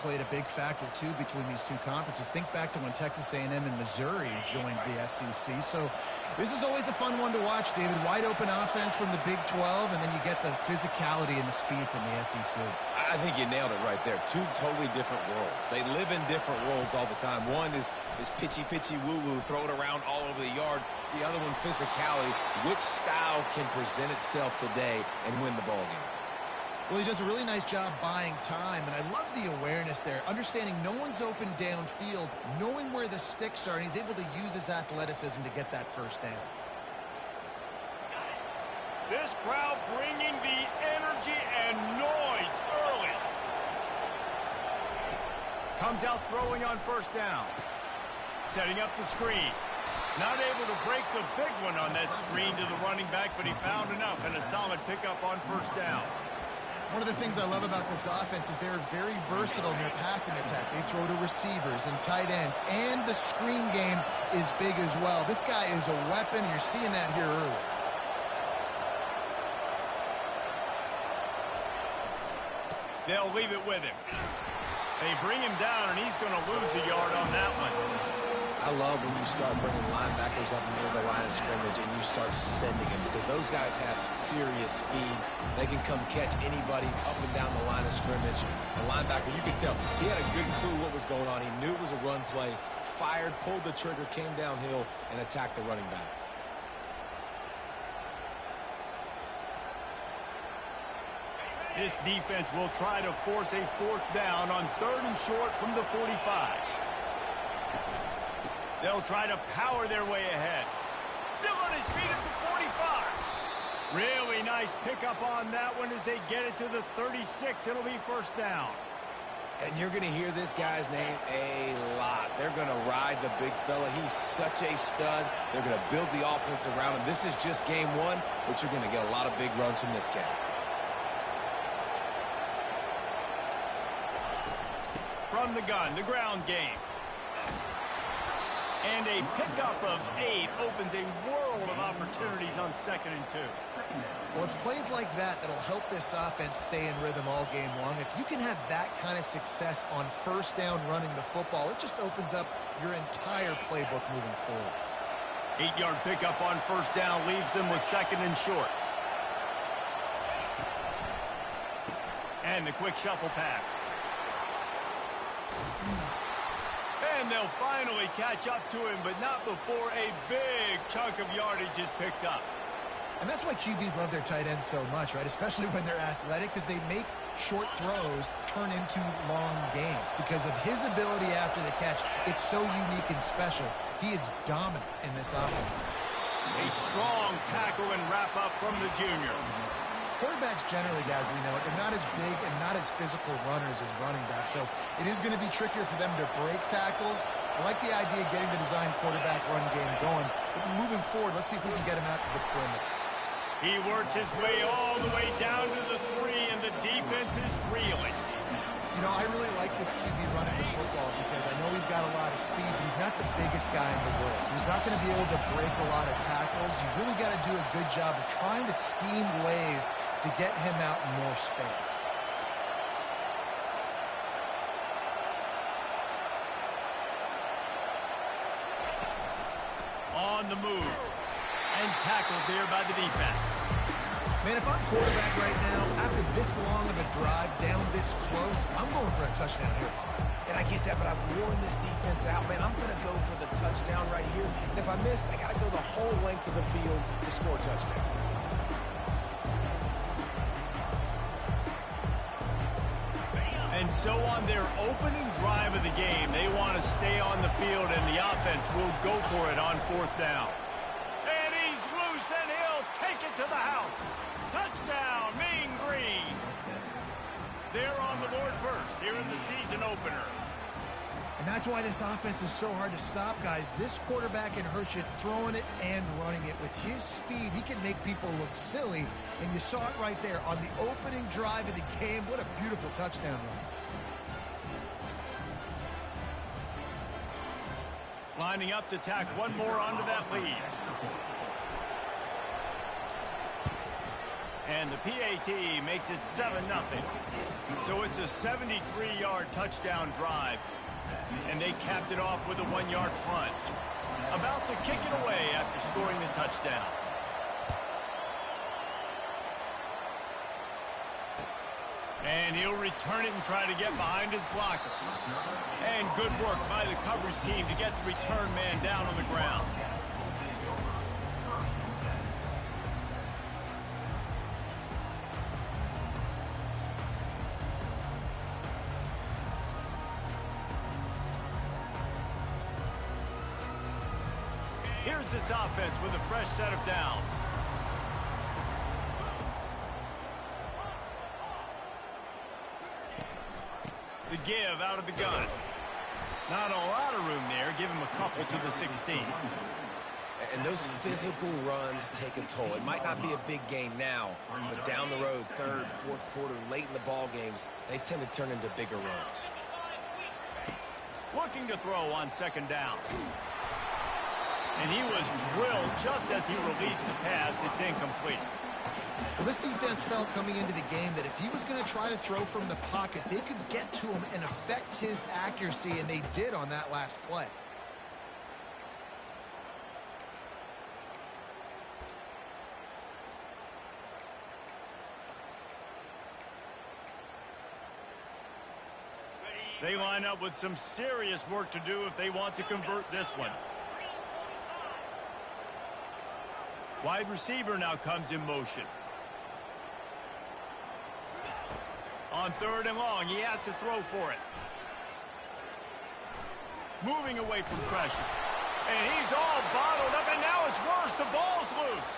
played a big factor, too, between these two conferences. Think back to when Texas A&M and Missouri joined the SEC. So this is always a fun one to watch, David. Wide open offense from the Big 12, and then you get the physicality and the speed from the SEC. I think you nailed it right there. Two totally different worlds. They live in different worlds all the time. One is pitchy, woo-woo, throw it around all over the yard. The other one, physicality. Which style can present itself today and win the ball game? Well, he does a really nice job buying time, and I love the awareness there, understanding no one's open downfield, knowing where the sticks are, and he's able to use his athleticism to get that first down. This crowd bringing the energy and noise early. Comes out throwing on first down. Setting up the screen. Not able to break the big one on that screen to the running back, but he found enough and a solid pickup on first down. One of the things I love about this offense is they're very versatile in their passing attack. They throw to receivers and tight ends, and the screen game is big as well. This guy is a weapon. You're seeing that here early. They'll leave it with him. They bring him down, and he's going to lose a yard on that one. I love when you start bringing linebackers up near the line of scrimmage and you start sending them, because those guys have serious speed. They can come catch anybody up and down the line of scrimmage. The linebacker, you could tell, he had a good clue what was going on. He knew it was a run play, fired, pulled the trigger, came downhill, and attacked the running back. This defense will try to force a fourth down on 3rd and short from the 45. They'll try to power their way ahead. Still on his feet at the 45. Really nice pickup on that one as they get it to the 36. It'll be first down. And you're going to hear this guy's name a lot. They're going to ride the big fella. He's such a stud. They're going to build the offense around him. This is just game one, but you're going to get a lot of big runs from this guy. From the gun, the ground game. And a pickup of 8 opens a world of opportunities on 2nd and 2. Well, it's plays like that that'll help this offense stay in rhythm all game long. If you can have that kind of success on first down running the football, it just opens up your entire playbook moving forward. 8-yard pickup on first down leaves them with 2nd and short. And the quick shuffle pass. And they'll finally catch up to him, but not before a big chunk of yardage is picked up. And that's why QBs love their tight ends so much, right? Especially when they're athletic, because they make short throws turn into long gains. Because of his ability after the catch, it's so unique and special. He is dominant in this offense. A strong tackle and wrap up from the junior. Quarterbacks generally, guys, we know it, they're not as big and not as physical runners as running backs, so it is going to be trickier for them to break tackles. I like the idea of getting the design quarterback run game going, but moving forward, let's see if we can get him out to the perimeter. He works his way all the way down to the 3, and the defense is reeling. You know, I really like this QB running the football because I know he's got a lot of speed, but he's not the biggest guy in the world. So he's not going to be able to break a lot of tackles. You really got to do a good job of trying to scheme ways to get him out in more space. On the move. And tackled there by the defense. Man, if I'm quarterback right now, after this long of a drive down this close, I'm going for a touchdown here. And I get that, but I've worn this defense out, man. I'm going to go for the touchdown right here. And if I miss, I got to go the whole length of the field to score a touchdown. And so on their opening drive of the game, they want to stay on the field, and the offense will go for it on 4th down. And he's loose, and he'll take it to the house. Touchdown, Mean Green. They're on the board first here in the season opener. And that's why this offense is so hard to stop, guys. This quarterback can hurt you throwing it and running it. With his speed, he can make people look silly. And you saw it right there on the opening drive of the game. What a beautiful touchdown run. Lining up to tack one more onto that lead. And the PAT makes it 7-0. So it's a 73-yard touchdown drive. And they capped it off with a 1-yard punt. About to kick it away after scoring the touchdown. And he'll return it and try to get behind his blockers. And good work by the coverage team to get the return man down on the ground. Here's this offense with a fresh set of downs. The give out of the gun. Not a lot of room there. Give him a couple to the 16. And those physical runs take a toll. It might not be a big gain now, but down the road, third, fourth quarter, late in the ball games, they tend to turn into bigger runs. Looking to throw on second down. And he was drilled just as he released the pass. It's incomplete. Well, this defense felt coming into the game that if he was going to try to throw from the pocket, they could get to him and affect his accuracy, and they did on that last play. They line up with some serious work to do if they want to convert this one. Wide receiver now comes in motion. On third and long, he has to throw for it. Moving away from pressure. And he's all bottled up, and now it's worse. The ball's loose.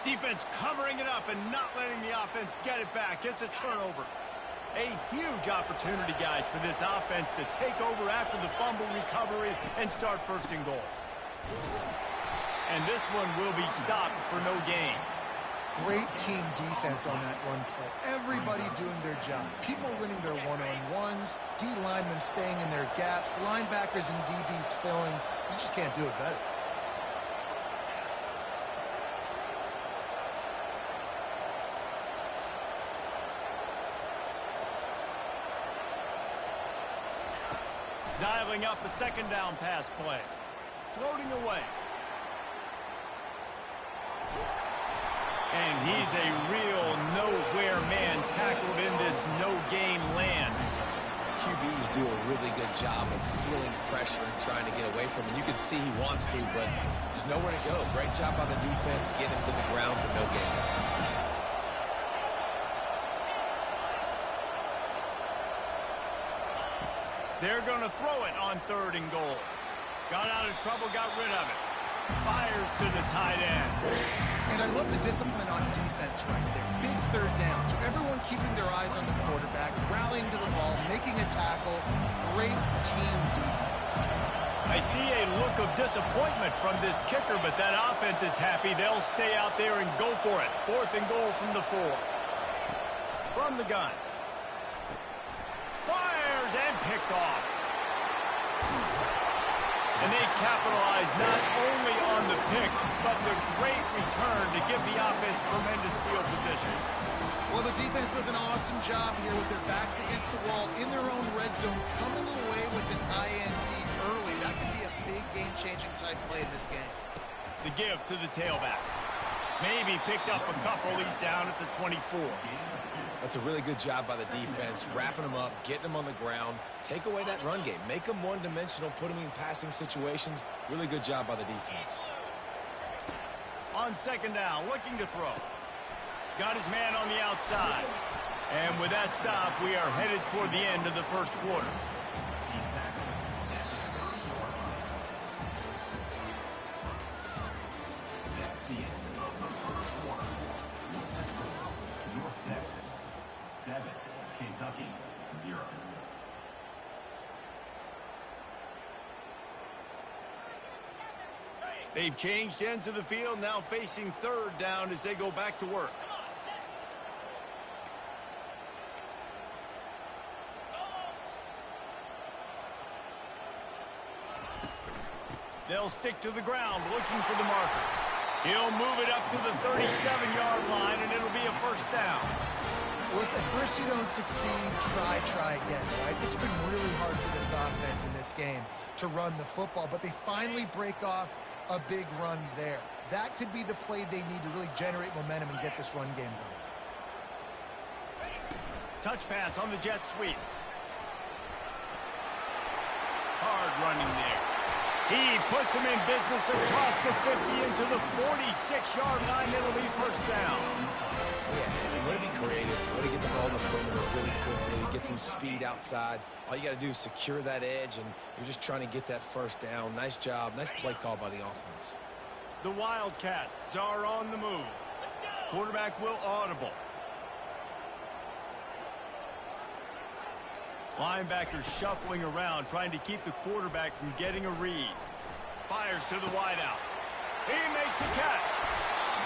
Defense covering it up and not letting the offense get it back. It's a turnover. A huge opportunity, guys, for this offense to take over after the fumble recovery and start first and goal. And this one will be stopped for no gain. Great team defense on that run play. Everybody doing their job. People winning their one-on-ones, D linemen staying in their gaps, linebackers and DBs filling. You just can't do it better. Dialing up a second down pass play. Floating away. And he's a real nowhere man tackled in this no-gain land. QBs do a really good job of feeling pressure and trying to get away from him. You can see he wants to, but there's nowhere to go. Great job by the defense, get him to the ground for no gain. They're going to throw it on third and goal. Got out of trouble, got rid of it. Fires to the tight end. And I love the discipline on defense right there. Big third down. So everyone keeping their eyes on the quarterback, rallying to the ball, making a tackle. Great team defense. I see a look of disappointment from this kicker, but that offense is happy. They'll stay out there and go for it. Fourth and goal from the 4. From the gun. Fires and picked off. And they capitalize not only on the pick, but the great return to give the offense tremendous field position. Well, the defense does an awesome job here with their backs against the wall in their own red zone, coming away with an INT early. That could be a big game-changing type play in this game. The give to the tailback. Maybe picked up a couple. He's down at the 24. That's a really good job by the defense, wrapping them up, getting them on the ground, take away that run game, make them one-dimensional, put them in passing situations. Really good job by the defense. On second down, looking to throw. Got his man on the outside. And with that stop, we are headed toward the end of the first quarter. They've changed ends of the field, now facing third down as they go back to work. They'll stick to the ground, looking for the marker. He'll move it up to the 37-yard line, and it'll be a first down. Well, if at first you don't succeed, try again, right? It's been really hard for this offense in this game to run the football, but they finally break off a big run there. That could be the play they need to really generate momentum and get this run game going. Touch pass on the jet sweep. Hard running there. He puts him in business across the 50 into the 46-yard line. It'll be first down. Yeah, way to be creative. Way to get the ball in the perimeter really quickly. Get some speed outside. All you got to do is secure that edge, and you're just trying to get that first down. Nice job. Nice play call by the offense. The Wildcats are on the move. Quarterback will audible. Linebackers shuffling around, trying to keep the quarterback from getting a read. Fires to the wideout. He makes a catch.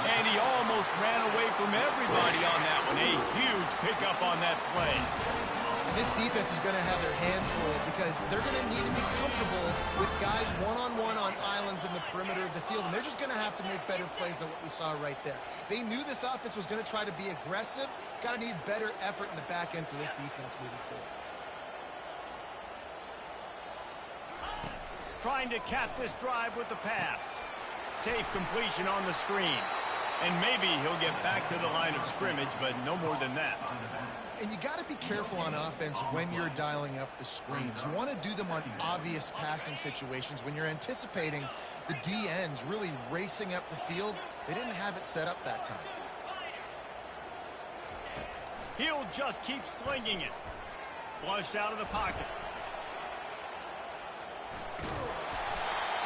And he almost ran away from everybody on that one. A huge pickup on that play. And this defense is going to have their hands full because they're going to need to be comfortable with guys one-on-one on islands in the perimeter of the field. And they're just going to have to make better plays than what we saw right there. They knew this offense was going to try to be aggressive. Got to need better effort in the back end for this defense moving forward. Trying to cap this drive with the pass. Safe completion on the screen. And maybe he'll get back to the line of scrimmage, but no more than that. And you got to be careful on offense when you're dialing up the screens. You want to do them on obvious passing situations. When you're anticipating the DNs really racing up the field, they didn't have it set up that time. He'll just keep slinging it. Flushed out of the pocket.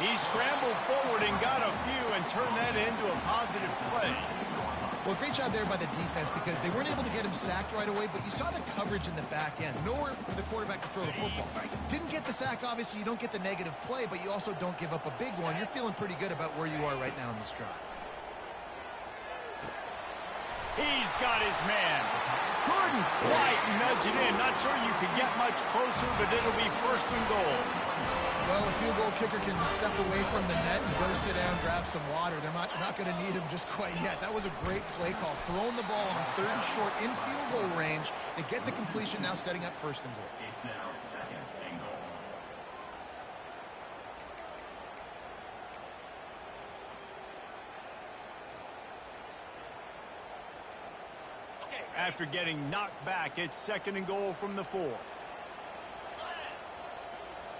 He scrambled forward and got a few and turned that into a positive play. Well, great job there by the defense because they weren't able to get him sacked right away, but you saw the coverage in the back end. Nowhere for the quarterback to throw the football. Didn't get the sack, obviously. You don't get the negative play, but you also don't give up a big one. You're feeling pretty good about where you are right now in this drive. He's got his man. Couldn't quite nudge it in. Not sure you could get much closer, but it'll be first and goal. Well, a field goal kicker can step away from the net and go sit down, grab some water. They're not going to need him just quite yet. That was a great play call. Throwing the ball on third and short in field goal range. They get the completion, now setting up first and goal. It's now second and goal. After getting knocked back, it's second and goal from the 4.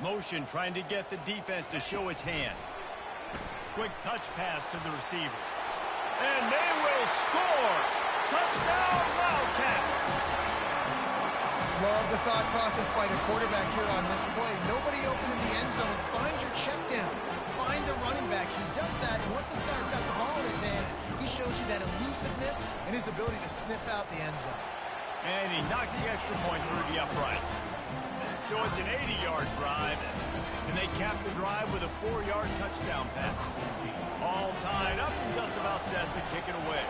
Motion trying to get the defense to show its hand. Quick touch pass to the receiver. And they will score! Touchdown, Wildcats! Love the thought process by the quarterback here on this play. Nobody open in the end zone. Find your check down. Find the running back. He does that, and once this guy's got the ball in his hands, he shows you that elusiveness and his ability to sniff out the end zone. And he knocks the extra point through the uprights. So it's an 80-yard drive, and they cap the drive with a 4-yard touchdown pass. All tied up and just about set to kick it away.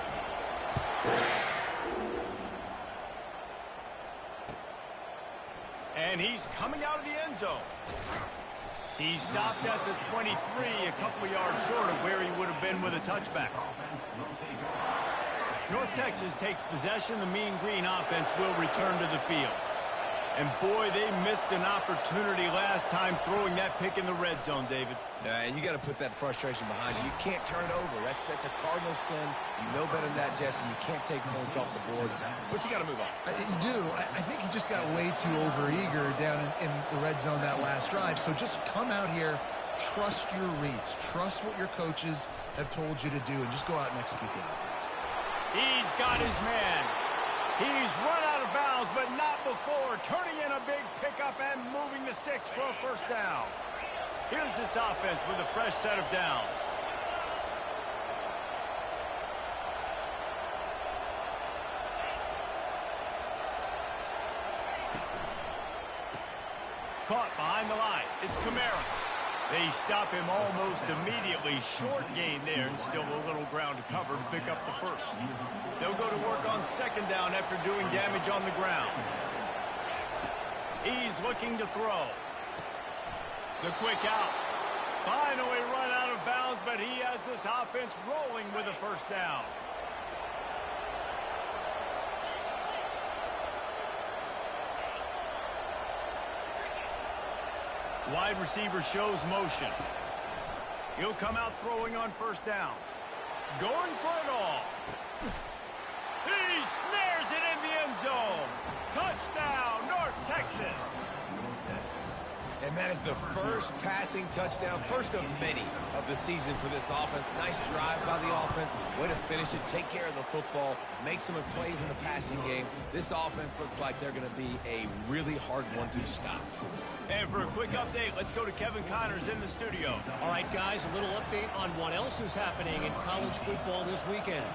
And he's coming out of the end zone. He stopped at the 23, a couple of yards short of where he would have been with a touchback. North Texas takes possession. The Mean Green offense will return to the field. And boy, they missed an opportunity last time throwing that pick in the red zone, David. And you got to put that frustration behind you. You can't turn it over. That's a cardinal sin. You know better than that, Jesse. You can't take points off the board, but you got to move on. You do. I think he just got way too overeager down in the red zone that last drive. So just come out here, trust your reads, trust what your coaches have told you to do, and just go out and execute the offense. He's got his man. He's run out of bounds, but not before turning in a big pickup and moving the sticks for a first down. Here's this offense with a fresh set of downs. Caught behind the line. It's Kamara. They stop him almost immediately. Short gain there, and still a little ground to cover to pick up the first. They'll go to work on second down after doing damage on the ground. He's looking to throw. The quick out. Finally run out of bounds, but he has this offense rolling with a first down. Wide receiver shows motion. He'll come out throwing on first down. Going for it all. He snares it in the end zone. Touchdown, North Texas. And that is the first passing touchdown, first of many of the season for this offense. Nice drive by the offense. Way to finish it, take care of the football, make some plays in the passing game. This offense looks like they're going to be a really hard one to stop. And for a quick update, let's go to Kevin Connors in the studio. All right, guys, a little update on what else is happening in college football this weekend.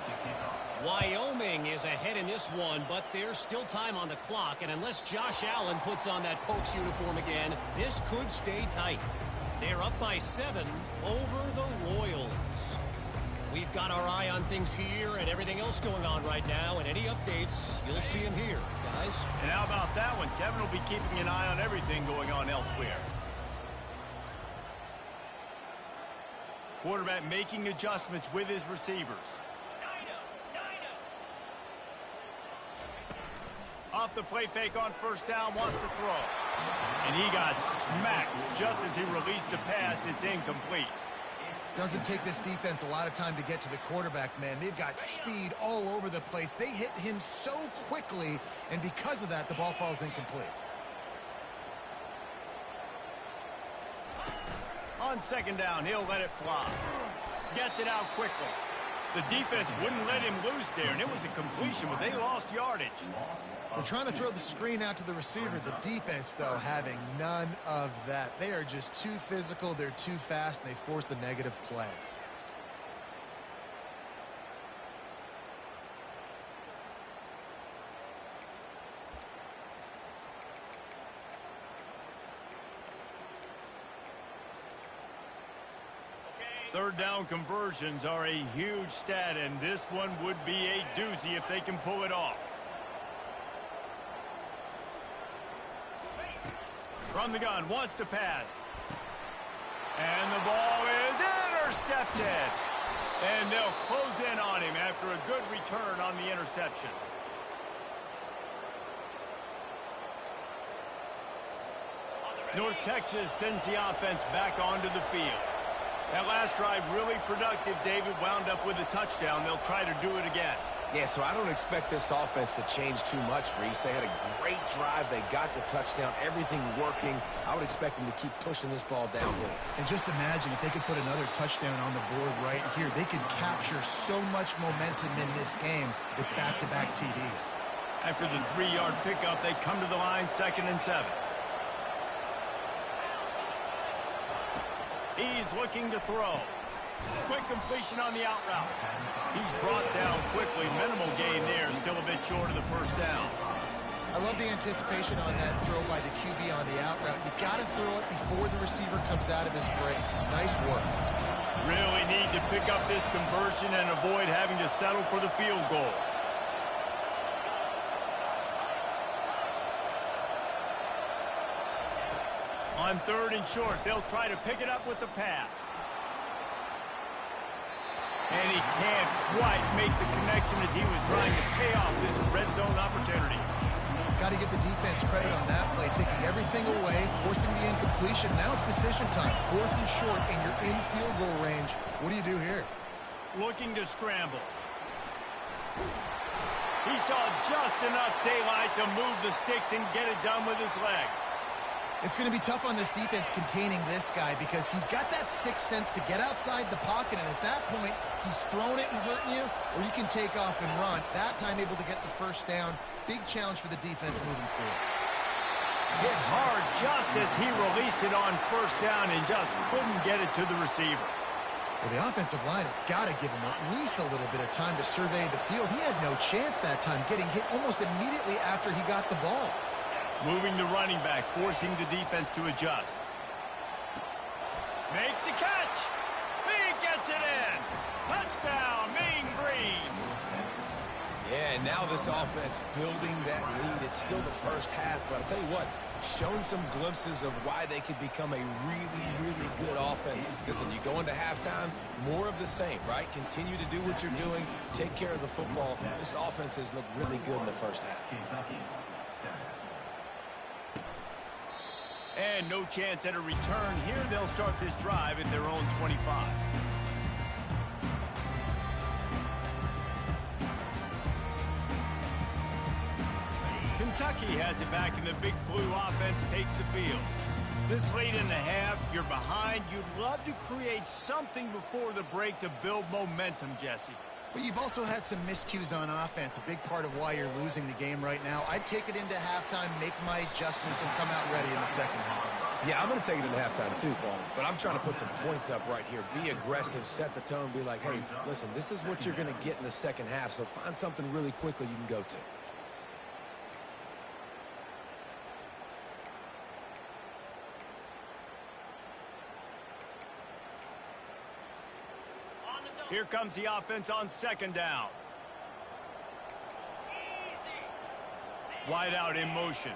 Wyoming is ahead in this one, but there's still time on the clock, and unless Josh Allen puts on that Pokes uniform again, this could stay tight. They're up by 7 over the Royals. We've got our eye on things here and everything else going on right now, and any updates, you'll see them here, guys. And how about that one? Kevin will be keeping an eye on everything going on elsewhere. Quarterback making adjustments with his receivers. Off the play fake on first down, wants to throw. And he got smacked just as he released the pass. It's incomplete. Doesn't take this defense a lot of time to get to the quarterback, man. They've got speed all over the place. They hit him so quickly, and because of that, the ball falls incomplete. On second down, he'll let it fly. Gets it out quickly. The defense wouldn't let him loose there, and it was a completion, but they lost yardage. They're trying to throw the screen out to the receiver. The defense, though, having none of that. They are just too physical. They're too fast, and they force a negative play. Third down conversions are a huge stat, and this one would be a doozy if they can pull it off. From the gun, wants to pass. And the ball is intercepted. And they'll close in on him after a good return on the interception. North Texas sends the offense back onto the field. That last drive really productive. David wound up with a touchdown. They'll try to do it again. Yeah, so I don't expect this offense to change too much, Reese. They had a great drive. They got the touchdown. Everything working. I would expect them to keep pushing this ball downhill. And just imagine if they could put another touchdown on the board right here. They could capture so much momentum in this game with back-to-back TDs. After the 3-yard pickup, they come to the line, 2nd and 7. He's looking to throw. Quick completion on the out route. He's brought down quickly. Minimal gain there. Still a bit short of the first down. I love the anticipation on that throw by the QB on the out route. You got to throw it before the receiver comes out of his break. Nice work. Really need to pick up this conversion and avoid having to settle for the field goal. On 3rd and short, they'll try to pick it up with the pass. And he can't quite make the connection as he was trying to pay off this red zone opportunity. Got to give the defense credit on that play, taking everything away, forcing the incompletion. Now it's decision time. 4th and short, and you're in field goal range. What do you do here? Looking to scramble. He saw just enough daylight to move the sticks and get it done with his legs. It's going to be tough on this defense containing this guy because he's got that sixth sense to get outside the pocket, and at that point, he's throwing it and hurting you, or you can take off and run. That time able to get the first down. Big challenge for the defense moving forward. Hit hard just as he released it on first down and just couldn't get it to the receiver. Well, the offensive line has got to give him at least a little bit of time to survey the field. He had no chance that time, getting hit almost immediately after he got the ball. Moving the running back, forcing the defense to adjust. Makes the catch. He gets it in. Touchdown, Mean Green. Yeah, and now this offense building that lead. It's still the first half, but I'll tell you what, shown some glimpses of why they could become a really, really good offense. Listen, you go into halftime, more of the same, right? Continue to do what you're doing, take care of the football. This offense has looked really good in the first half. And no chance at a return here. They'll start this drive at their own 25. Kentucky has it back, and the Big Blue offense takes the field. This late in the half, you're behind. You'd love to create something before the break to build momentum, Jesse. But you've also had some miscues on offense, a big part of why you're losing the game right now. I'd take it into halftime, make my adjustments, and come out ready in the second half. Yeah, I'm going to take it into halftime too, Paul. But I'm trying to put some points up right here. Be aggressive, set the tone, be like, hey, listen, this is what you're going to get in the second half, so find something really quickly you can go to. Here comes the offense on second down. Wide out in motion.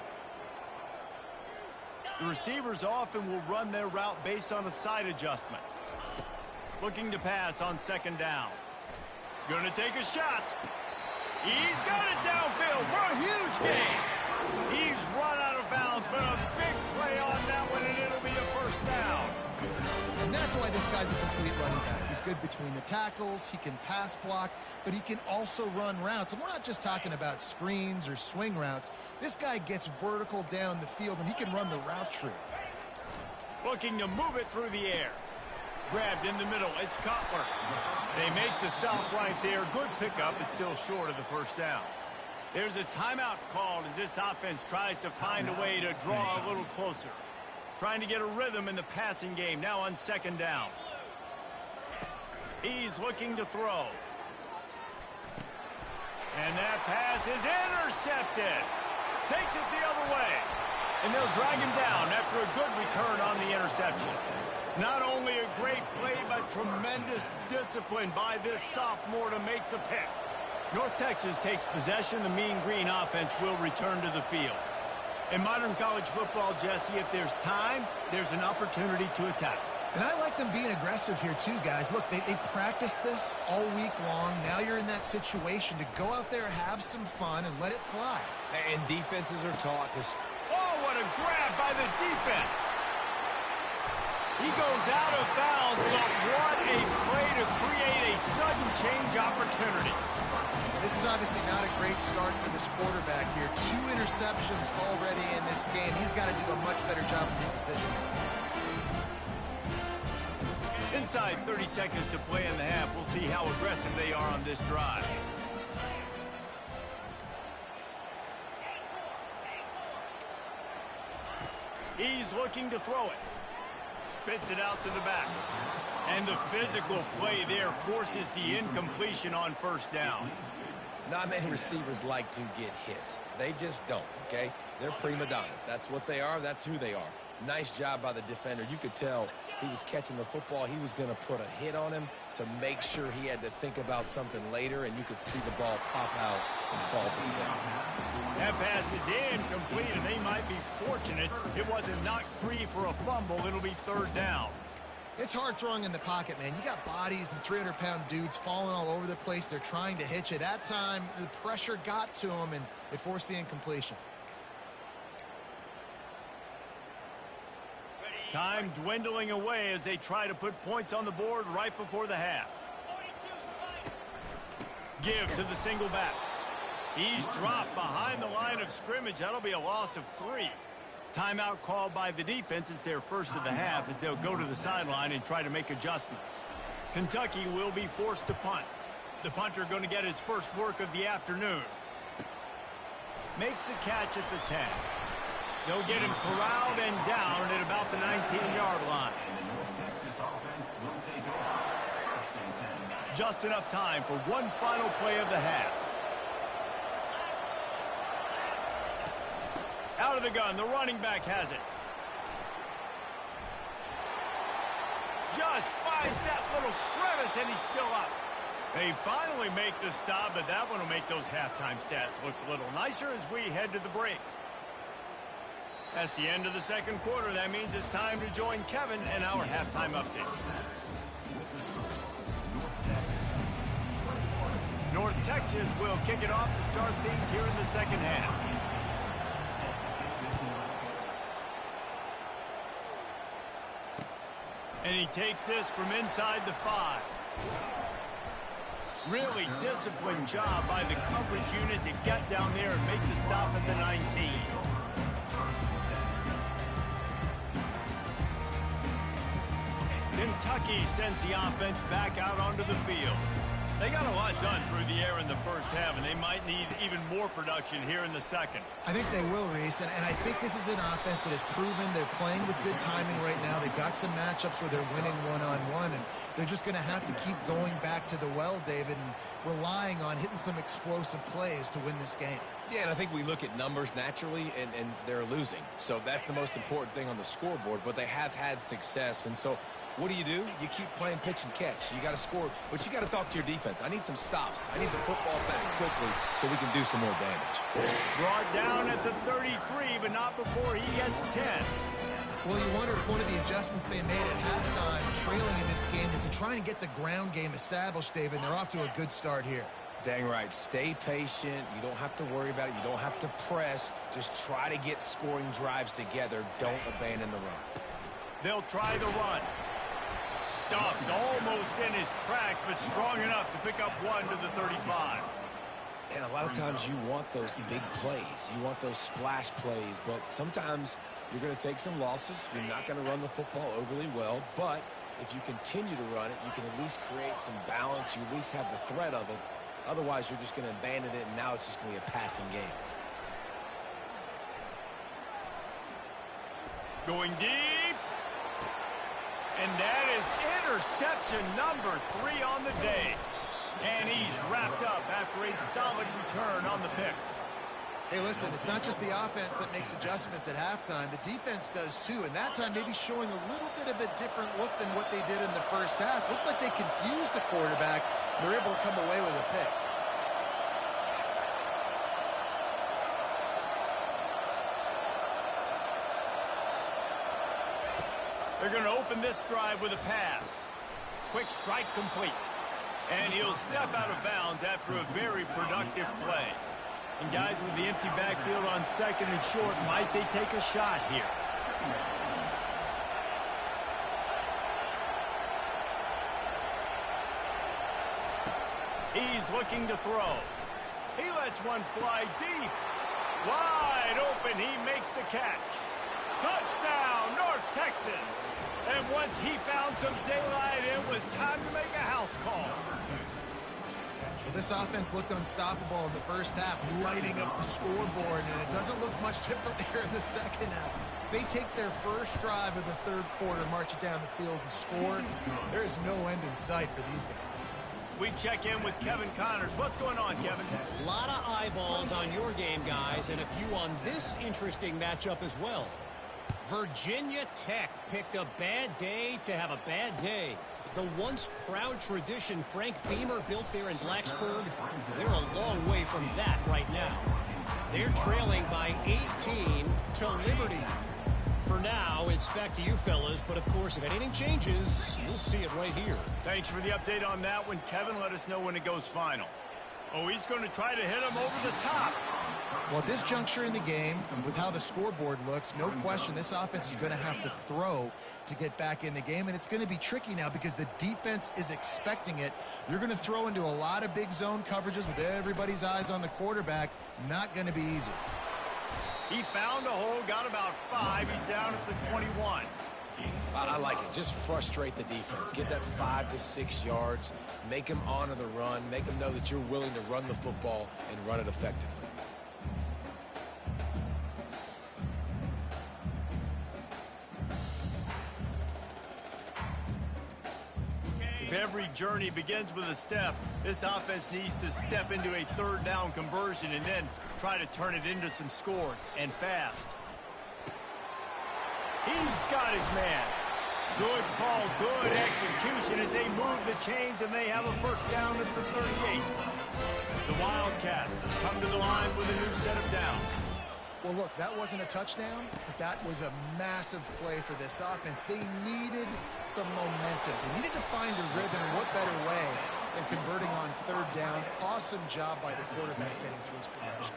The receivers often will run their route based on a side adjustment. Looking to pass on second down. Gonna take a shot. He's got it downfield for a huge gain. He's run out of bounds, but a big play on that one, and it'll be a first down. And that's why this guy's a complete running back. He's good between the tackles, he can pass block, but he can also run routes. And we're not just talking about screens or swing routes. This guy gets vertical down the field, and he can run the route tree. Looking to move it through the air. Grabbed in the middle, it's Cutler. They make the stop right there. Good pickup, but still short of the first down. There's a timeout called as this offense tries to find a way to draw a little closer. Trying to get a rhythm in the passing game, now on second down. He's looking to throw. And that pass is intercepted. Takes it the other way. And they'll drag him down after a good return on the interception. Not only a great play, but tremendous discipline by this sophomore to make the pick. North Texas takes possession. The Mean Green offense will return to the field. In modern college football, Jesse, if there's time, there's an opportunity to attack. And I like them being aggressive here too, guys. Look, they practice this all week long. Now you're in that situation to go out there, have some fun, and let it fly. And defenses are taught to... Oh, what a grab by the defense. He goes out of bounds, but what a play to create a sudden change opportunity. This is obviously not a great start for this quarterback here. 2 interceptions already in this game. He's got to do a much better job with his decision. Inside 30 seconds to play in the half. We'll see how aggressive they are on this drive. He's looking to throw it. Spits it out to the back. And the physical play there forces the incompletion on first down. Not many receivers like to get hit. They just don't, okay? They're prima donnas. That's what they are. That's who they are. Nice job by the defender. You could tell he was catching the football. He was going to put a hit on him to make sure he had to think about something later, and you could see the ball pop out and fall to the ground. That pass is incomplete, and they might be fortunate it wasn't knocked free for a fumble. It'll be third down. It's hard throwing in the pocket, man. You got bodies and 300-pound dudes falling all over the place. They're trying to hit you. That time, the pressure got to them, and it forced the incompletion. Time dwindling away as they try to put points on the board right before the half. Give to the single back. He's dropped behind the line of scrimmage. That'll be a loss of 3. Timeout called by the defense. It's their first of the half as they'll go to the sideline and try to make adjustments. Kentucky will be forced to punt. The punter going to get his first work of the afternoon. Makes a catch at the 10. They'll get him corralled and down at about the 19-yard line. Just enough time for one final play of the half. Out of the gun, the running back has it. Just finds that little crevice, and he's still up. They finally make the stop, but that one will make those halftime stats look a little nicer as we head to the break. That's the end of the second quarter. That means it's time to join Kevin and our halftime update. North Texas will kick it off to start things here in the second half. And he takes this from inside the 5. Really disciplined job by the coverage unit to get down there and make the stop at the 19. Kentucky sends the offense back out onto the field. They got a lot done through the air in the first half, and they might need even more production here in the second. I think they will, Reese, and I think this is an offense that has proven they're playing with good timing right now. They've got some matchups where they're winning one-on-one, and they're just going to have to keep going back to the well, David, and relying on hitting some explosive plays to win this game. Yeah, and I think we look at numbers naturally, and they're losing. So that's the most important thing on the scoreboard, but they have had success, and so what do? You keep playing pitch and catch. You got to score, but you got to talk to your defense. I need some stops. I need the football back quickly so we can do some more damage. Brought down at the 33, but not before he gets 10. Well, you wonder if one of the adjustments they made at halftime, trailing in this game, was to try and get the ground game established, David, and they're off to a good start here. Dang right. Stay patient. You don't have to worry about it. You don't have to press. Just try to get scoring drives together. Don't abandon the run. They'll try the run. Stuffed almost in his tracks, but strong enough to pick up one to the 35. And a lot of times you want those big plays. You want those splash plays, but sometimes you're going to take some losses. You're not going to run the football overly well, but if you continue to run it, you can at least create some balance. You at least have the threat of it. Otherwise, you're just going to abandon it, and now it's just going to be a passing game. Going deep. And that is interception number 3 on the day. And he's wrapped up after a solid return on the pick. Hey, listen, it's not just the offense that makes adjustments at halftime. The defense does too, and that time maybe showing a little bit of a different look than what they did in the first half. Looked like they confused the quarterback. They're able to come away with a pick. They're going to open this drive with a pass. Quick strike complete. And he'll step out of bounds after a very productive play. And guys, with the empty backfield on second and short, might they take a shot here? He's looking to throw. He lets one fly deep. Wide open, he makes the catch. Touchdown, North Texas. And once he found some daylight, it was time to make a house call. Well, this offense looked unstoppable in the first half, lighting up the scoreboard, and it doesn't look much different here in the second half. They take their first drive of the third quarter, march it down the field, and score. There is no end in sight for these guys. We check in with Kevin Connors. What's going on, Kevin? A lot of eyeballs on your game, guys, and a few on this interesting matchup as well. Virginia Tech picked a bad day to have a bad day. The once proud tradition Frank Beamer built there in Blacksburg, they're a long way from that right now. They're trailing by 18 to Liberty. For now, it's back to you fellas, but of course, if anything changes, you'll see it right here. Thanks for the update on that one, Kevin. Let us know when it goes final. Oh, he's going to try to hit him over the top. Well, at this juncture in the game, with how the scoreboard looks, no question this offense is going to have to throw to get back in the game, and it's going to be tricky now because the defense is expecting it. You're going to throw into a lot of big zone coverages with everybody's eyes on the quarterback. Not going to be easy. He found a hole, got about 5. He's down at the 21. I like it. Just frustrate the defense. Get that 5 to 6 yards. Make them honor the run. Make them know that you're willing to run the football and run it effectively. If every journey begins with a step, this offense needs to step into a third down conversion and then try to turn it into some scores, and fast. He's got his man. Good call, good execution as they move the chains, and they have a first down at the 38. The Wildcats come to the line with a new set of downs. Well, look, that wasn't a touchdown, but that was a massive play for this offense. They needed some momentum. They needed to find a rhythm, and what better way than converting on third down. Awesome job by the quarterback getting through his progression.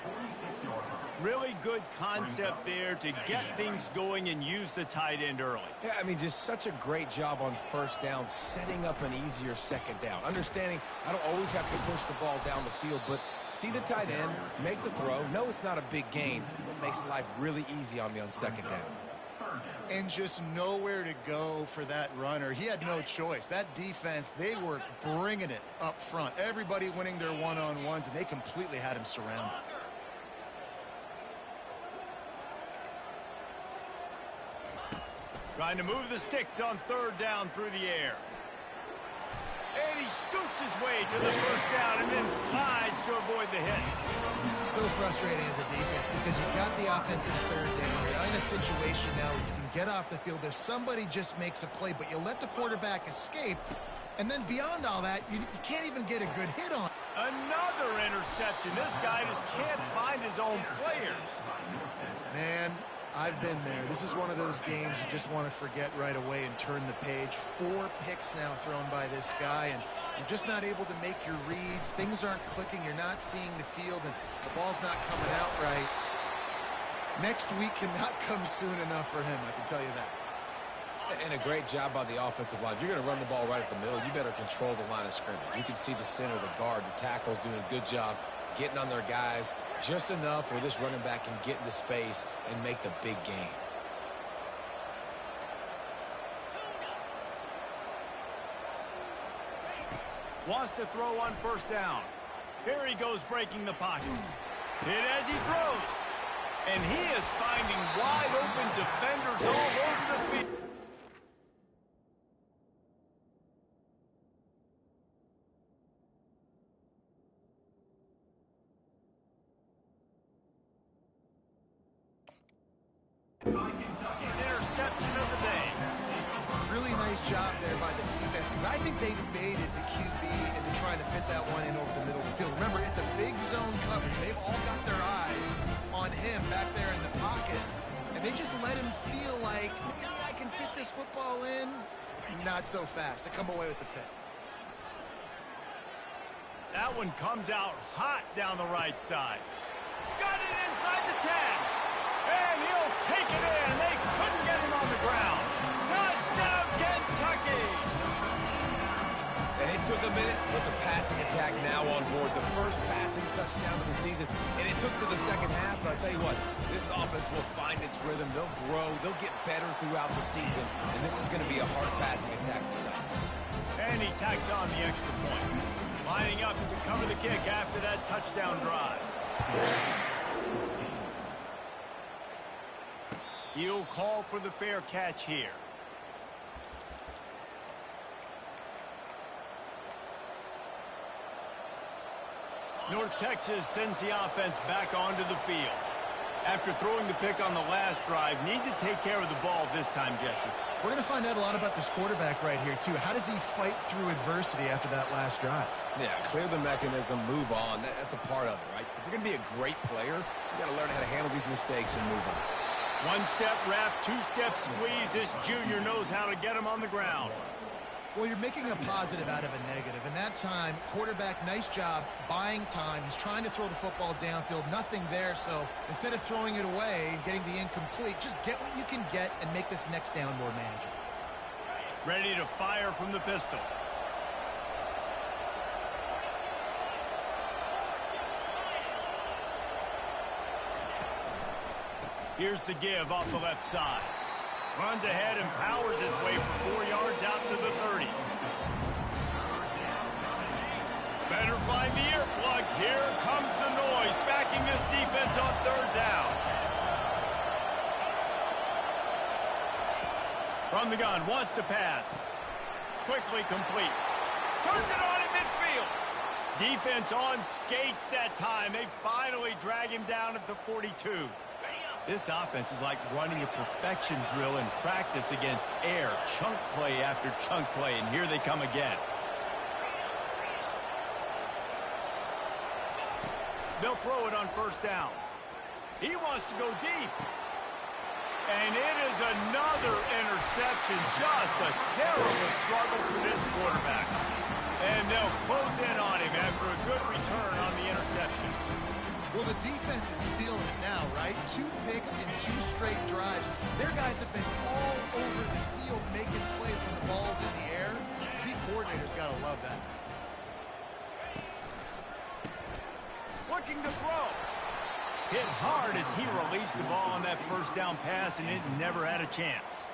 Really good concept there to get things going and use the tight end early. Yeah, I mean, just such a great job on first down, setting up an easier second down. Understanding I don't always have to push the ball down the field, but see the tight end, make the throw. No, it's not a big gain. It makes life really easy on me on second down. And just nowhere to go for that runner. He had no choice. That defense, they were bringing it up front. Everybody winning their one-on-ones, and they completely had him surrounded. Trying to move the sticks on third down through the air. And he scoots his way to the first down and then slides to avoid the hit. So frustrating as a defense because you've got the offense in third down. You're in a situation now where you can get off the field if somebody just makes a play, but you let the quarterback escape. And then beyond all that, you can't even get a good hit on. Another interception. This guy just can't find his own players. Man, I've been there. This is one of those games you just want to forget right away and turn the page. 4 picks now thrown by this guy, and you're just not able to make your reads. Things aren't clicking. You're not seeing the field, and the ball's not coming out right. Next week cannot come soon enough for him, I can tell you that. And a great job by the offensive line. If you're going to run the ball right at the middle, you better control the line of scrimmage. You can see the center, the guard, the tackles doing a good job getting on their guys just enough where this running back can get into space and make the big game. Wants to throw on first down. Here he goes breaking the pocket. Hit as he throws. And he is finding wide open defenders all over the field. Interception of the day. Really nice job there by the defense because I think they baited the QB into trying to fit that one in over the middle of the field. Remember, it's a big zone coverage. They've all got their eyes on him back there in the pocket, and they just let him feel like maybe I can fit this football in. Not so fast. They come away with the pick. That one comes out hot down the right side. Got it inside the 10. And he'll take it in. They couldn't get him on the ground. Touchdown, Kentucky! And it took a minute, but the passing attack now on board. The first passing touchdown of the season. And it took to the second half, but I tell you what, this offense will find its rhythm. They'll grow. They'll get better throughout the season. And this is going to be a hard passing attack to stop. And he tacks on the extra point. Lining up to cover the kick after that touchdown drive. He'll call for the fair catch here. North Texas sends the offense back onto the field. After throwing the pick on the last drive, need to take care of the ball this time, Jesse. We're going to find out a lot about this quarterback right here, too. How does he fight through adversity after that last drive? Yeah, clear the mechanism, move on. That's a part of it, right? If you're going to be a great player, you got to learn how to handle these mistakes and move on. One-step wrap, two-step squeeze. This junior knows how to get him on the ground. Well, you're making a positive out of a negative. And that time, quarterback, nice job buying time. He's trying to throw the football downfield. Nothing there. So instead of throwing it away and getting the incomplete, just get what you can get and make this next down more manageable. Ready to fire from the pistol. Here's the give off the left side. Runs ahead and powers his way for 4 yards out to the 30. Better find the earplugs. Here comes the noise, backing this defense on third down. From the gun, wants to pass. Quickly complete. Turns it on in midfield. Defense on skates that time. They finally drag him down at the 42. This offense is like running a perfection drill in practice against air. Chunk play after chunk play, and here they come again. They'll throw it on first down. He wants to go deep. And it is another interception. Just a terrible struggle for this quarterback. And they'll close in on him after a good return on the interception. Well, the defense is feeling it now, right? 2 picks in 2 straight drives. Their guys have been all over the field making plays when the ball's in the air. D coordinator's got to love that. Looking to throw. Hit hard as he released the ball on that first down pass, and it never had a chance.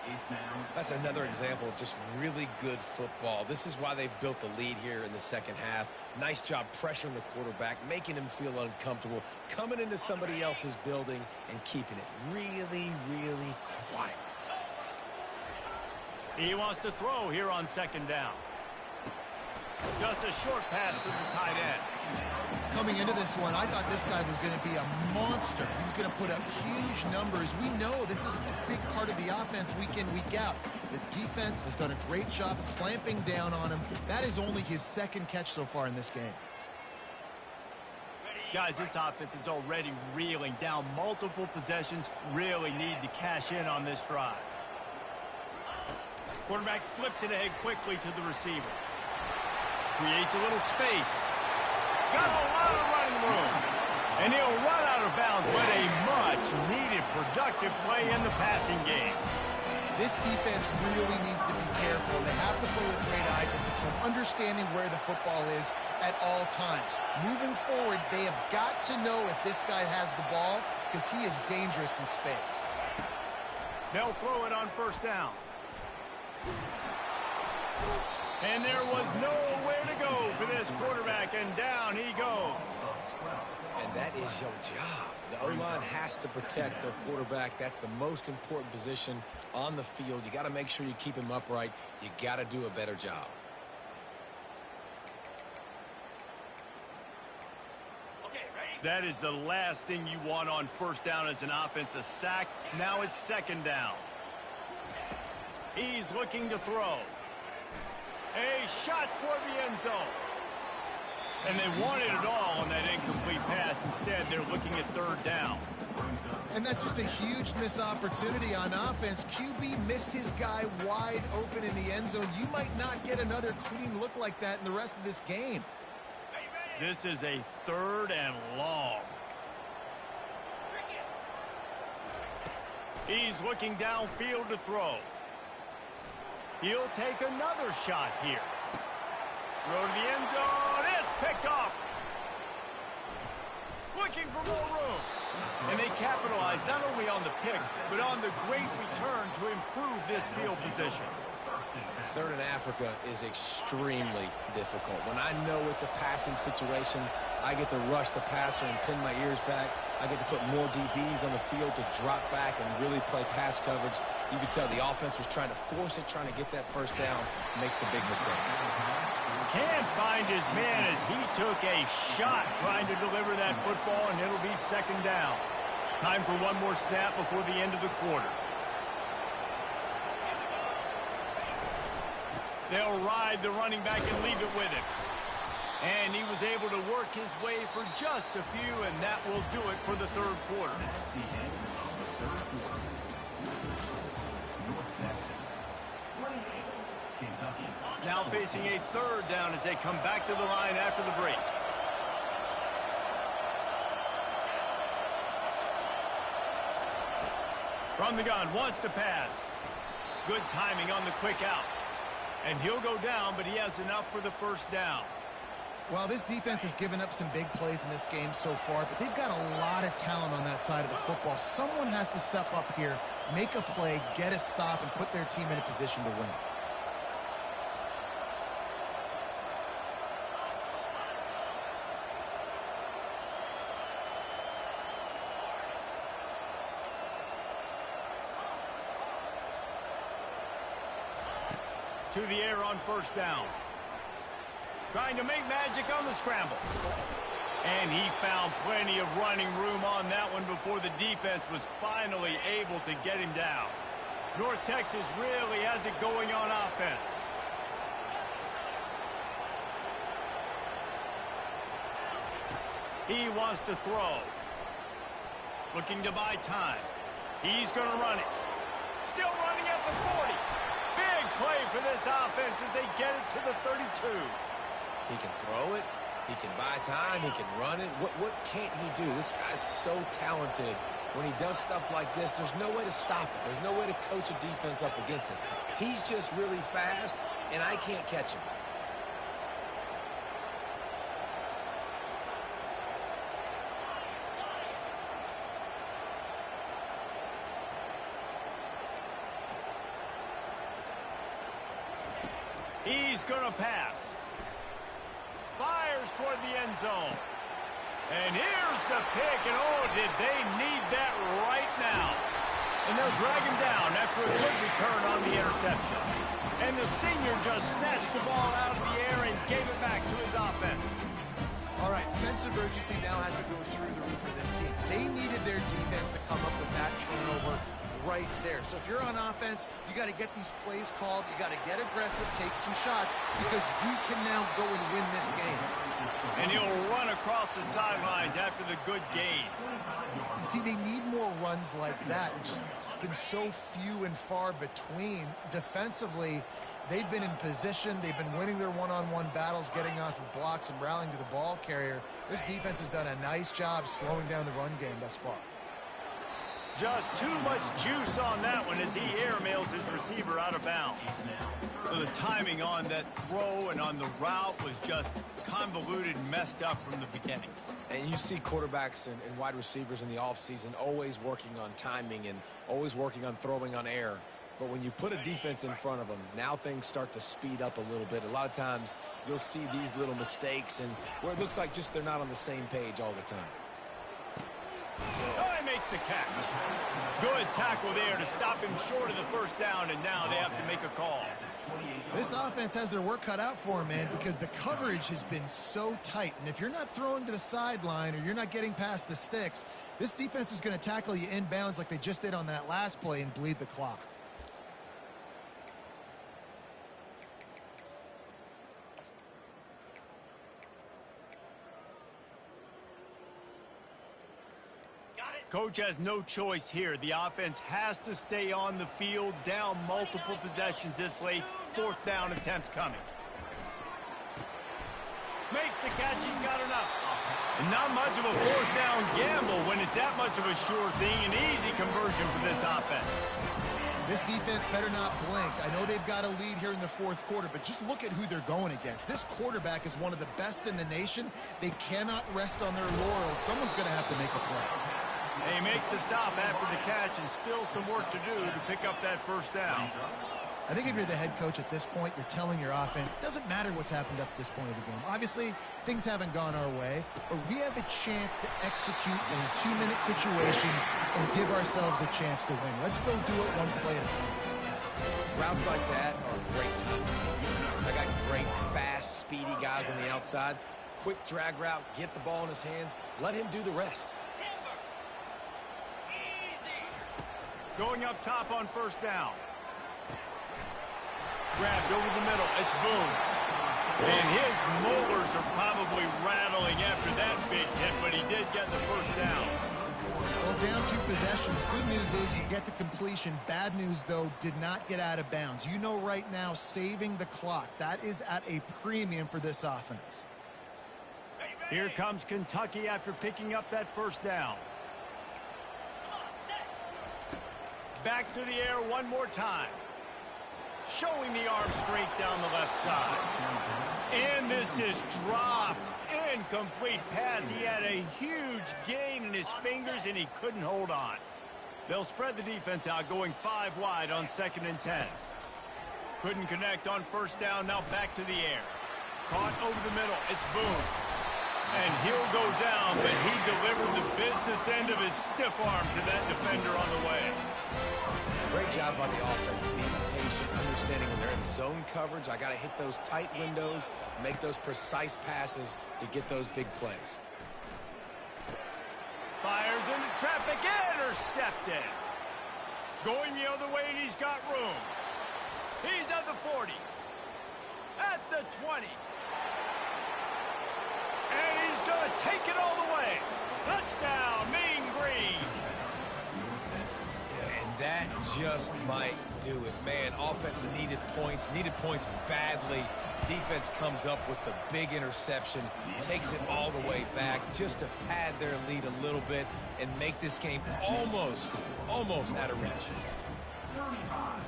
That's another example of just really good football. This is why they've built the lead here in the second half. Nice job pressuring the quarterback, making him feel uncomfortable, coming into somebody else's building and keeping it really, really quiet. He wants to throw here on second down. Just a short pass to the tight end. Coming into this one, I thought this guy was going to be a monster. He was going to put up huge numbers. We know this is a big part of the offense week in, week out. The defense has done a great job clamping down on him. That is only his 2nd catch so far in this game. Guys, this offense is already reeling down multiple possessions. Really need to cash in on this drive. Quarterback flips it ahead quickly to the receiver. Creates a little space. Got a lot of running room. And he'll run out of bounds, but a much-needed productive play in the passing game. This defense really needs to be careful. They have to play with great eye discipline, understanding where the football is at all times. Moving forward, they have got to know if this guy has the ball, because he is dangerous in space. They'll throw it on first down. And there was nowhere to go for this quarterback, and down he goes. And that is your job. The O-line has to protect their quarterback. That's the most important position on the field. You got to make sure you keep him upright. You got to do a better job. That is the last thing you want on first down as an offensive sack. Now it's second down. He's looking to throw. A shot toward the end zone. And they wanted it all on that incomplete pass. Instead, they're looking at third down. And that's just a huge missed opportunity on offense. QB missed his guy wide open in the end zone. You might not get another clean look like that in the rest of this game. This is a 3rd and long. He's looking downfield to throw. He'll take another shot here. Throw to the end zone. It's picked off. Looking for more room. And they capitalize not only on the pick, but on the great return to improve this field position. 3rd and Africa is extremely difficult. When I know it's a passing situation, I get to rush the passer and pin my ears back. I get to put more DBs on the field to drop back and really play pass coverage. You can tell the offense was trying to force it, trying to get that first down, makes the big mistake. Can't find his man as he took a shot trying to deliver that football, and it'll be second down. Time for one more snap before the end of the quarter. They'll ride the running back and leave it with him. And he was able to work his way for just a few, and that will do it for the third quarter. Now facing a 3rd down as they come back to the line after the break. From the gun, wants to pass. Good timing on the quick out. And he'll go down, but he has enough for the first down. Well, this defense has given up some big plays in this game so far, but they've got a lot of talent on that side of the football. Someone has to step up here, make a play, get a stop, and put their team in a position to win. To the air on first down. Trying to make magic on the scramble. And he found plenty of running room on that one before the defense was finally able to get him down. North Texas really has it going on offense. He wants to throw. Looking to buy time. He's going to run it. Still running at the 40. Big play for this offense as they get it to the 32. He can throw it. He can buy time. He can run it. What can't he do? This guy's so talented. When he does stuff like this, there's no way to stop it. There's no way to coach a defense up against this. He's just really fast, and I can't catch him. He's going to pass. Fires toward the end zone. And here's the pick, and oh, did they need that right now. And they'll drag him down after a good return on the interception. And the senior just snatched the ball out of the air and gave it back to his offense. All right, sense of urgency now has to go through the roof for this team. They needed their defense to come up with that turnover right there. So if you're on offense, you got to get these plays called. You got to get aggressive, take some shots, because you can now go and win this game. And he'll run across the sidelines after the good gain. You see, they need more runs like that. It's been so few and far between. Defensively, they've been in position. They've been winning their one-on-one battles, getting off of blocks and rallying to the ball carrier. This defense has done a nice job slowing down the run game thus far. Just too much juice on that one as he airmails his receiver out of bounds. So the timing on that throw and on the route was just convoluted and messed up from the beginning. And you see quarterbacks and wide receivers in the offseason always working on timing and always working on throwing on air. But when you put a defense in front of them, now things start to speed up a little bit. A lot of times you'll see these little mistakes and where it looks like just they're not on the same page all the time. Oh, he makes the catch. Good tackle there to stop him short of the first down, and now they have to make a call. This offense has their work cut out for them, man, because the coverage has been so tight. And if you're not throwing to the sideline or you're not getting past the sticks, this defense is going to tackle you inbounds like they just did on that last play and bleed the clock. Coach has no choice here. The offense has to stay on the field, down multiple possessions this late. Fourth down attempt coming. Makes the catch. He's got enough. And not much of a fourth down gamble when it's that much of a sure thing. An easy conversion for this offense. This defense better not blink. I know they've got a lead here in the fourth quarter, but just look at who they're going against. This quarterback is one of the best in the nation. They cannot rest on their laurels. Someone's going to have to make a play. They make the stop after the catch, and still some work to do to pick up that first down. I think if you're the head coach at this point, you're telling your offense, it doesn't matter what's happened up to this point of the game. Obviously, things haven't gone our way, but we have a chance to execute in a 2-minute situation and give ourselves a chance to win. Let's go do it one play at a time. Routes like that are great time. I got great, fast, speedy guys on the outside. Quick drag route, get the ball in his hands, let him do the rest. Going up top on first down. Grabbed over the middle. It's Boone. And his molars are probably rattling after that big hit, but he did get the first down. Well, down 2 possessions. Good news is you get the completion. Bad news, though, did not get out of bounds. You know right now, saving the clock. That is at a premium for this offense. Here comes Kentucky after picking up that first down. Back to the air one more time. Showing the arm straight down the left side. And this is dropped. Incomplete pass. He had a huge gain in his fingers, and he couldn't hold on. They'll spread the defense out, going 5 wide on 2nd and 10. Couldn't connect on first down. Now back to the air. Caught over the middle. It's Boone. And he'll go down, but he delivered the business end of his stiff arm to that defender on the way. Great job by the offense, being patient, understanding when they're in zone coverage. I got to hit those tight windows, make those precise passes to get those big plays. Fires into traffic, intercepted. Going the other way, and he's got room. He's at the 40. At the 20. And he's going to take it all the way. Touchdown, Mean Green. Yeah, and that just might do it. Man, offense needed points badly. Defense comes up with the big interception, takes it all the way back just to pad their lead a little bit and make this game almost out of reach. 35,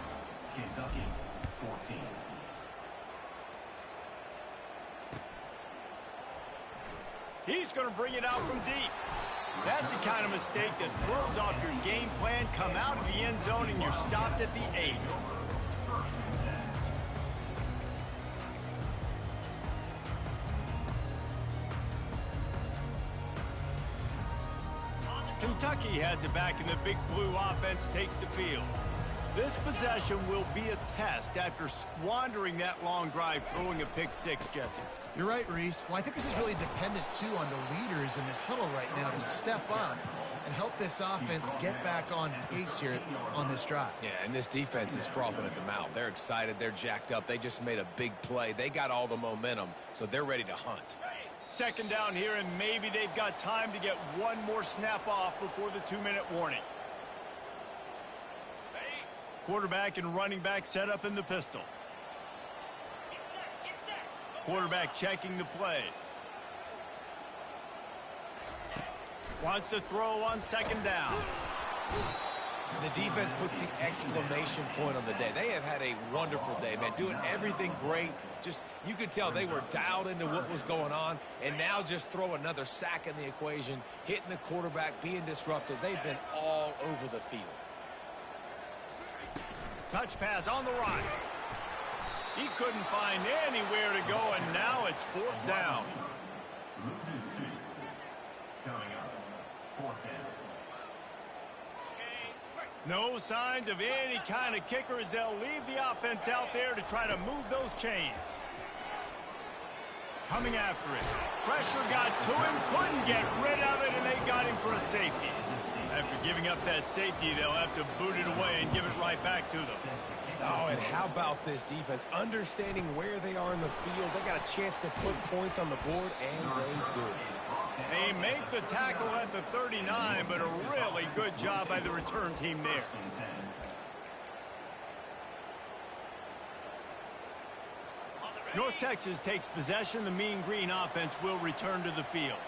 Kentucky 14. He's going to bring it out from deep. That's the kind of mistake that throws off your game plan. Come out of the end zone and you're stopped at the 8. Kentucky has it back, and the Big Blue offense takes the field. This possession will be a test after squandering that long drive, throwing a pick 6, Jesse. You're right, Reese. Well, I think this is really dependent, too, on the leaders in this huddle right now to step up and help this offense get back on pace here on this drive. Yeah, and this defense is frothing at the mouth. They're excited. They're jacked up. They just made a big play. They got all the momentum, so they're ready to hunt. Second down here, and maybe they've got time to get one more snap off before the 2-minute warning. Quarterback and running back set up in the pistol. Quarterback checking the play. Wants to throw on second down. The defense puts the exclamation point on the day. They have had a wonderful day, man, doing everything great. Just, you could tell they were dialed into what was going on, and now just throw another sack in the equation, hitting the quarterback, being disruptive. They've been all over the field. Touch pass on the right. He couldn't find anywhere to go, and now it's fourth down. Loses 2. Coming up, fourth down. No signs of any kind of kicker as they'll leave the offense out there to try to move those chains. Coming after it. Pressure got to him, couldn't get rid of it, and they got him for a safety. After giving up that safety, they'll have to boot it away and give it right back to them. Oh, and how about this defense? Understanding where they are in the field. They got a chance to put points on the board, and they do. They make the tackle at the 39, but a really good job by the return team there. North Texas takes possession. The Mean Green offense will return to the field.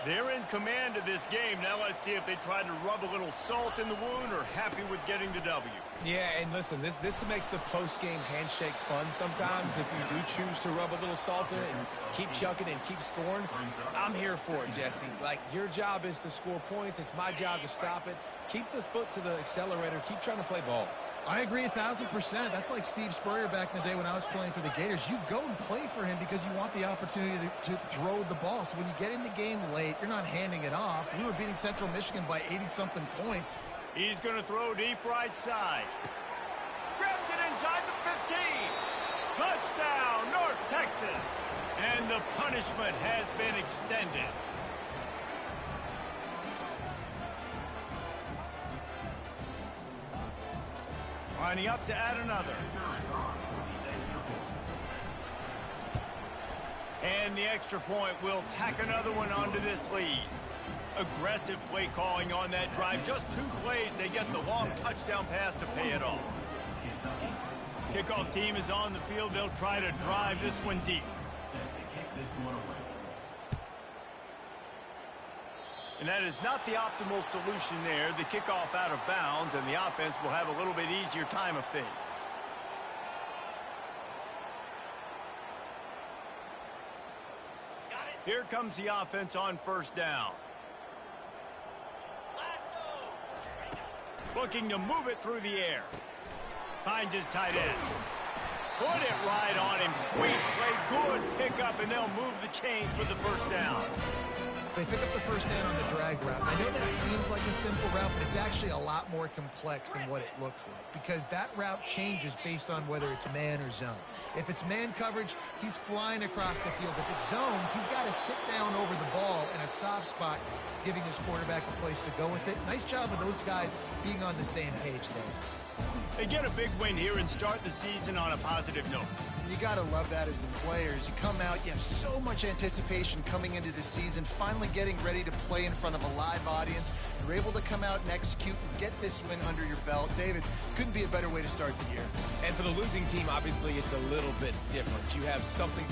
They're in command of this game. Now let's see if they try to rub a little salt in the wound or happy with getting the W. Yeah, and listen, this makes the post-game handshake fun sometimes if you do choose to rub a little salt in it and keep chucking and keep scoring. I'm here for it, Jesse. Like, your job is to score points. It's my job to stop it. Keep the foot to the accelerator. Keep trying to play ball. I agree 1,000%. That's like Steve Spurrier back in the day when I was playing for the Gators. You go and play for him because you want the opportunity to throw the ball. So when you get in the game late, you're not handing it off. We were beating Central Michigan by 80-something points. He's going to throw deep right side. Grabs it inside the 15. Touchdown, North Texas. And the punishment has been extended. Lining up to add another. And the extra point will tack another one onto this lead. Aggressive play calling on that drive. Just 2 plays, they get the long touchdown pass to pay it off. Kickoff team is on the field. They'll try to drive this one deep. And that is not the optimal solution there. The kickoff out of bounds, and the offense will have a little bit easier time of things. Here comes the offense on first down. Looking to move it through the air. Finds his tight end. Put it right on him. Sweet play, good pickup, and they'll move the chains with the first down. They pick up the first down on the drag route. I know that seems like a simple route, but it's actually a lot more complex than what it looks like because that route changes based on whether it's man or zone. If it's man coverage, he's flying across the field. If it's zone, he's got to sit down over the ball in a soft spot, giving his quarterback a place to go with it. Nice job of those guys being on the same page there. They get a big win here and start the season on a positive note. You got to love that as the players. You come out, you have so much anticipation coming into the season, finally getting ready to play in front of a live audience. You're able to come out and execute and get this win under your belt. David, couldn't be a better way to start the year. And for the losing team, obviously, it's a little bit different. You have something